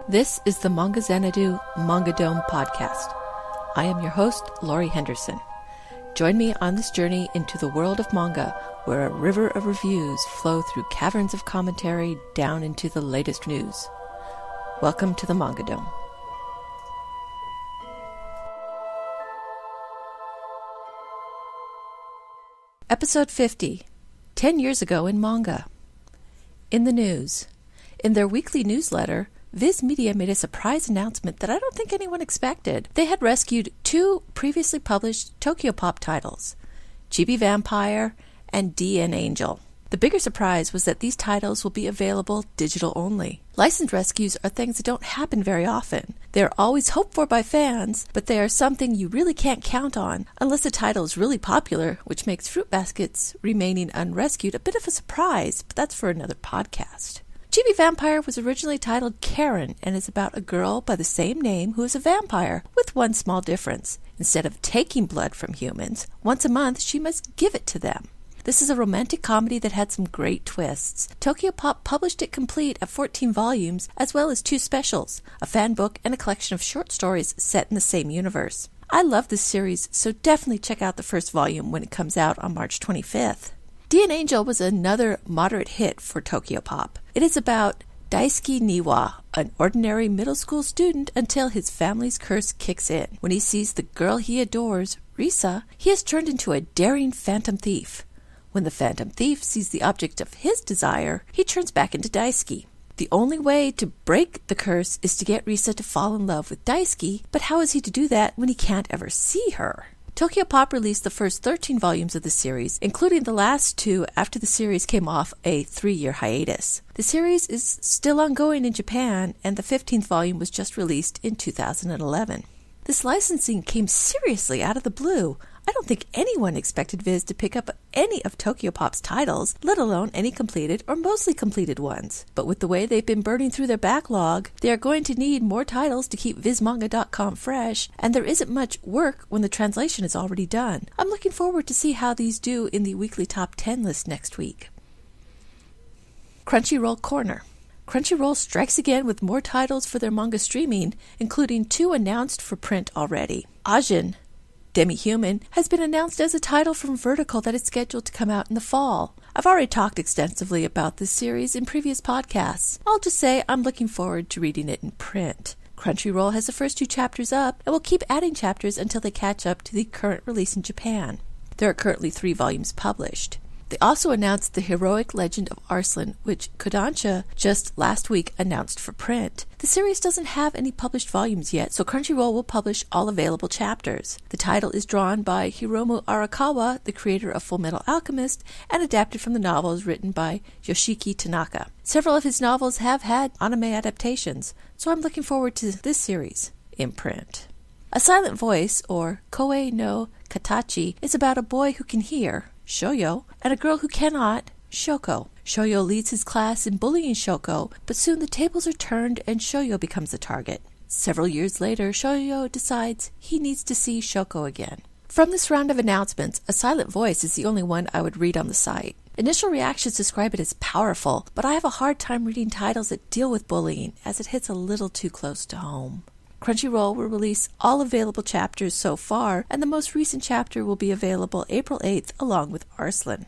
This is the Manga Xanadu Manga Dome podcast. I am your host, Laurie Henderson. Join me on this journey into the world of manga, where a river of reviews flow through caverns of commentary down into the latest news. Welcome to the Manga Dome. Episode 50, 10 years ago in manga. In the news. In their weekly newsletter, Viz Media made a surprise announcement that I don't think anyone expected. They had rescued two previously published Tokyopop titles, Chibi Vampire and DN Angel. The bigger surprise was that these titles will be available digital only. Licensed rescues are things that don't happen very often. They are always hoped for by fans, but they are something you really can't count on unless a title is really popular, which makes Fruit Basket's remaining unrescued a bit of a surprise, but that's for another podcast. Chibi Vampire was originally titled Karen and is about a girl by the same name who is a vampire, with one small difference. Instead of taking blood from humans, once a month she must give it to them. This is a romantic comedy that had some great twists. Tokyopop published it complete at 14 volumes, as well as two specials, a fan book and a collection of short stories set in the same universe. I love this series, so definitely check out the first volume when it comes out on March 25th. DN Angel was another moderate hit for Tokyopop. It is about Daisuke Niwa, an ordinary middle school student until his family's curse kicks in. When he sees the girl he adores, Risa, he is turned into a daring phantom thief. When the phantom thief sees the object of his desire, he turns back into Daisuke. The only way to break the curse is to get Risa to fall in love with Daisuke, but how is he to do that when he can't ever see her? Tokyopop released the first 13 volumes of the series, including the last two after the series came off a 3-year hiatus. The series is still ongoing in Japan, and the 15th volume was just released in 2011. This licensing came seriously out of the blue. I don't think anyone expected Viz to pick up any of Tokyopop's titles, let alone any completed or mostly completed ones. But with the way they've been burning through their backlog, they are going to need more titles to keep VizManga.com fresh, and there isn't much work when the translation is already done. I'm looking forward to see how these do in the weekly top 10 list next week. Crunchyroll Corner. Crunchyroll strikes again with more titles for their manga streaming, including 2 announced for print already. Ajin, Demi-Human, has been announced as a title from Vertical that is scheduled to come out in the fall. I've already talked extensively about this series in previous podcasts. I'll just say I'm looking forward to reading it in print. Crunchyroll has the first 2 chapters up and will keep adding chapters until they catch up to the current release in Japan. There are currently 3 volumes published. They also announced The Heroic Legend of Arslan, which Kodansha just last week announced for print. The series doesn't have any published volumes yet, so Crunchyroll will publish all available chapters. The title is drawn by Hiromu Arakawa, the creator of Fullmetal Alchemist, and adapted from the novels written by Yoshiki Tanaka. Several of his novels have had anime adaptations, so I'm looking forward to this series in print. A Silent Voice, or Koe no Katachi, is about a boy who can hear, Shoyo, and a girl who cannot, Shoko. Shoyo leads his class in bullying Shoko, but soon the tables are turned and Shoyo becomes the target. Several years later, Shoyo decides he needs to see Shoko again. From this round of announcements, A Silent Voice is the only one I would read on the site. Initial reactions describe it as powerful, but I have a hard time reading titles that deal with bullying, as it hits a little too close to home. Crunchyroll will release all available chapters so far, and the most recent chapter will be available April 8th along with Arslan.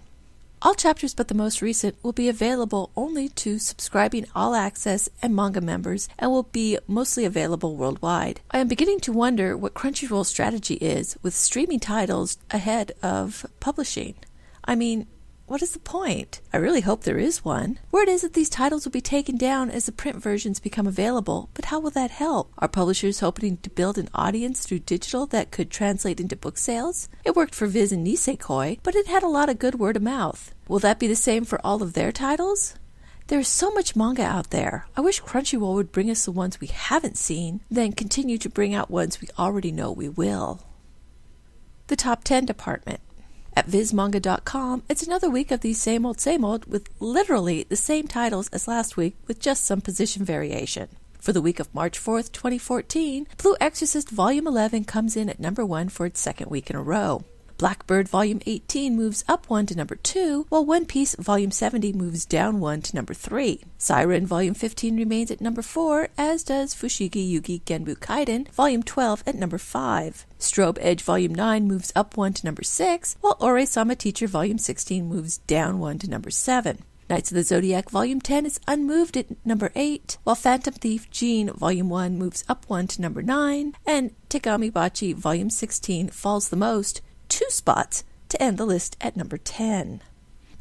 All chapters but the most recent will be available only to subscribing All Access and Manga members and will be mostly available worldwide. I am beginning to wonder what Crunchyroll's strategy is with streaming titles ahead of publishing. I mean, what is the point? I really hope there is one. Word is that these titles will be taken down as the print versions become available, but how will that help? Are publishers hoping to build an audience through digital that could translate into book sales? It worked for Viz and Nisekoi, but it had a lot of good word of mouth. Will that be the same for all of their titles? There is so much manga out there. I wish Crunchyroll would bring us the ones we haven't seen, then continue to bring out ones we already know we will. The Top 10 Department. At VizManga.com, it's another week of the same old with literally the same titles as last week with just some position variation. For the week of March 4th, 2014, Blue Exorcist Volume 11 comes in at number 1 for its second week in a row. Blackbird Volume 18 moves up 1 to number 2, while One Piece Volume 70 moves down 1 to number 3. Siren Volume 15 remains at number 4, as does Fushigi Yugi Genbu Kaiden Volume 12 at number 5. Strobe Edge Volume 9 moves up 1 to number 6, while Ore-sama Teacher Volume 16 moves down 1 to number 7. Knights of the Zodiac Volume 10 is unmoved at number 8, while Phantom Thief Jean Volume 1 moves up 1 to number 9, and Tegami Bachi Volume 16 falls the most, 2 spots, to end the list at number 10.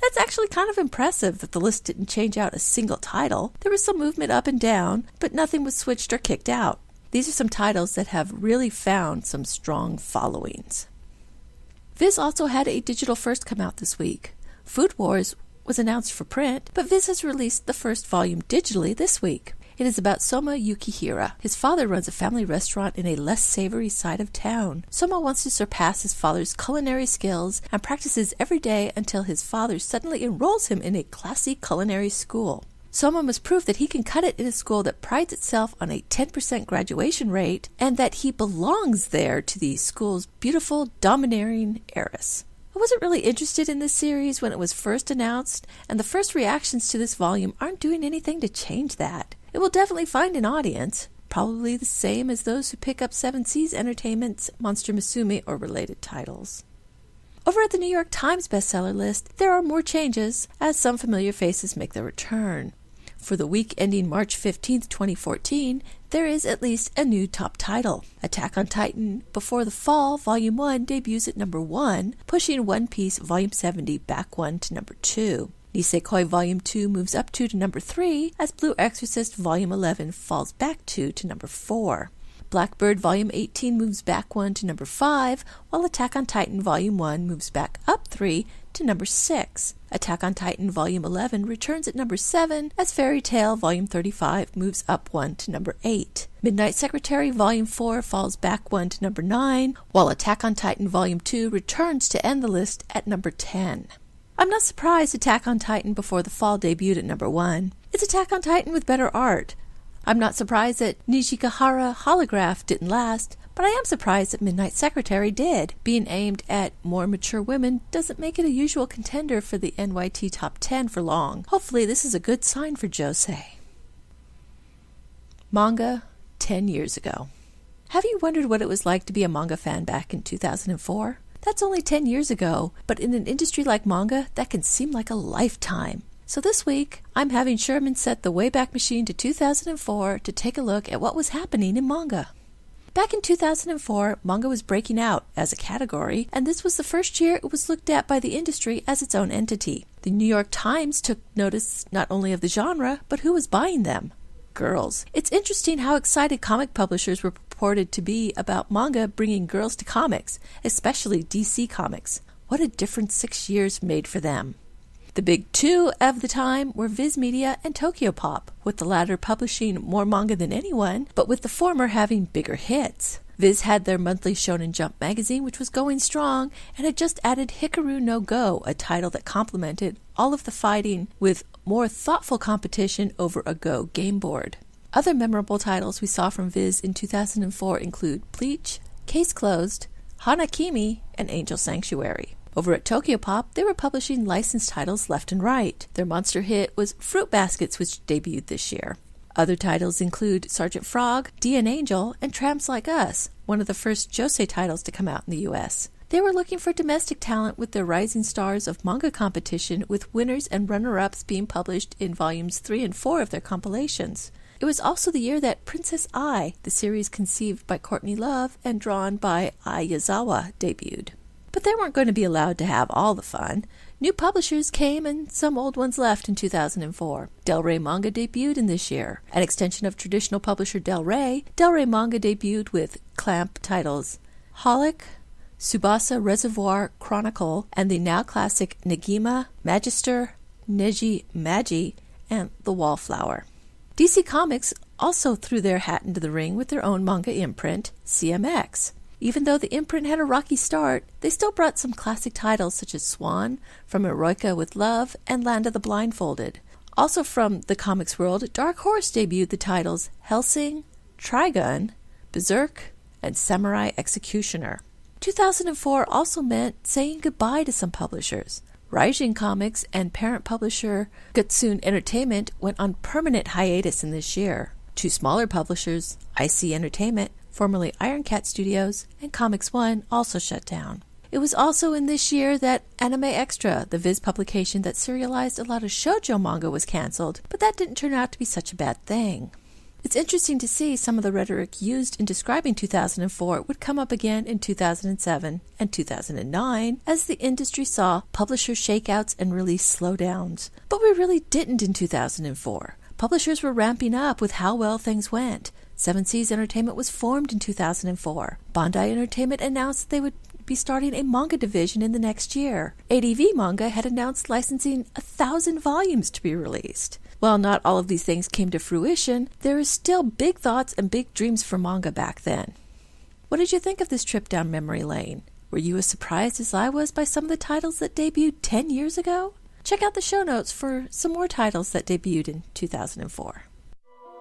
That's actually kind of impressive that the list didn't change out a single title. There was some movement up and down, but nothing was switched or kicked out. These are some titles that have really found some strong followings. Viz also had a digital first come out this week. Food Wars was announced for print, but Viz has released the first volume digitally this week. It is about Soma Yukihira. His father runs a family restaurant in a less savory side of town. Soma wants to surpass his father's culinary skills and practices every day until his father suddenly enrolls him in a classy culinary school. Soma must prove that he can cut it in a school that prides itself on a 10% graduation rate and that he belongs there to the school's beautiful, domineering heiress. I wasn't really interested in this series when it was first announced, and the first reactions to this volume aren't doing anything to change that. It will definitely find an audience, probably the same as those who pick up Seven Seas Entertainment's Monster Musume or related titles. Over at the New York Times bestseller list, there are more changes as some familiar faces make their return. For the week ending March 15th, 2014, there is at least a new top title. Attack on Titan Before the Fall Volume 1 debuts at number 1, pushing One Piece Volume 70 back 1 to number 2. Nisekoi Volume 2 moves up 2 to number 3, as Blue Exorcist Volume 11 falls back 2 to number 4. Blackbird Volume 18 moves back 1 to number 5, while Attack on Titan Volume 1 moves back up 3 to number 6. Attack on Titan Volume 11 returns at number 7, as Fairy Tail Volume 35 moves up 1 to number 8. Midnight Secretary Volume 4 falls back 1 to number 9, while Attack on Titan Volume 2 returns to end the list at number 10. I'm not surprised Attack on Titan Before the Fall debuted at number 1. It's Attack on Titan with better art. I'm not surprised that Nijikahara Holograph didn't last, but I am surprised that Midnight Secretary did. Being aimed at more mature women doesn't make it a usual contender for the NYT Top 10 for long. Hopefully this is a good sign for Josei. Manga 10 years ago. Have you wondered what it was like to be a manga fan back in 2004? That's only 10 years ago, but in an industry like manga, that can seem like a lifetime. So this week, I'm having Sherman set the Wayback Machine to 2004 to take a look at what was happening in manga. Back in 2004, manga was breaking out as a category, and this was the first year it was looked at by the industry as its own entity. The New York Times took notice not only of the genre, but who was buying them. Girls. It's interesting how excited comic publishers were purported to be about manga bringing girls to comics, especially DC Comics. What a different 6 years made for them. The big two of the time were Viz Media and Tokyopop, with the latter publishing more manga than anyone, but with the former having bigger hits. Viz had their monthly Shonen Jump magazine, which was going strong, and had just added Hikaru no Go, a title that complemented all of the fighting with more thoughtful competition over a Go game board. Other memorable titles we saw from Viz in 2004 include Bleach, Case Closed, Hanakimi, and Angel Sanctuary. Over at Tokyopop, they were publishing licensed titles left and right. Their monster hit was Fruit Baskets, which debuted this year. Other titles include Sergeant Frog, D and Angel, and Tramps Like Us, one of the first Josei titles to come out in the U.S. They were looking for domestic talent with their Rising Stars of Manga competition, with winners and runner-ups being published in volumes 3 and 4 of their compilations. It was also the year that Princess Ai, the series conceived by Courtney Love and drawn by Ai Yazawa, debuted. But they weren't going to be allowed to have all the fun. New publishers came and some old ones left in 2004. Del Rey Manga debuted in this year. An extension of traditional publisher Del Rey Manga debuted with clamp titles Holic, Tsubasa Reservoir Chronicle, and the now classic Negima, Magister, Neji Magi, and The Wallflower. DC Comics also threw their hat into the ring with their own manga imprint, CMX. Even though the imprint had a rocky start, they still brought some classic titles such as Swan, From Eroica with Love, and Land of the Blindfolded. Also from the comics world, Dark Horse debuted the titles Hellsing, Trigun, Berserk, and Samurai Executioner. 2004 also meant saying goodbye to some publishers. Raijin Comics and parent publisher Gutsun Entertainment went on permanent hiatus in this year. Two smaller publishers, IC Entertainment, formerly Iron Cat Studios, and Comics One, also shut down. It was also in this year that Anime Extra, the Viz publication that serialized a lot of shoujo manga, was canceled, but that didn't turn out to be such a bad thing. It's interesting to see some of the rhetoric used in describing 2004 would come up again in 2007 and 2009 as the industry saw publisher shakeouts and release slowdowns. But we really didn't in 2004. Publishers were ramping up with how well things went. Seven Seas Entertainment was formed in 2004. Bandai Entertainment announced they would be starting a manga division in the next year. ADV Manga had announced licensing 1,000 volumes to be released. While not all of these things came to fruition, there is still big thoughts and big dreams for manga back then. What did you think of this trip down memory lane? Were you as surprised as I was by some of the titles that debuted 10 years ago? Check out the show notes for some more titles that debuted in 2004.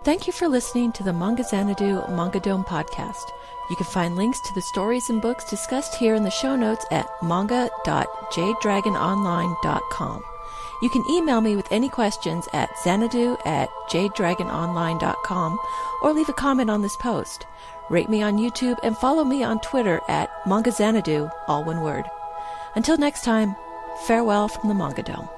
Thank you for listening to the Manga Xanadu Manga Dome podcast. You can find links to the stories and books discussed here in the show notes at manga.jdragononline.com. You can email me with any questions at xanadu@jdragononline.com or leave a comment on this post. Rate me on YouTube and follow me on Twitter at Manga Xanadu, all one word. Until next time, farewell from the Manga Dome.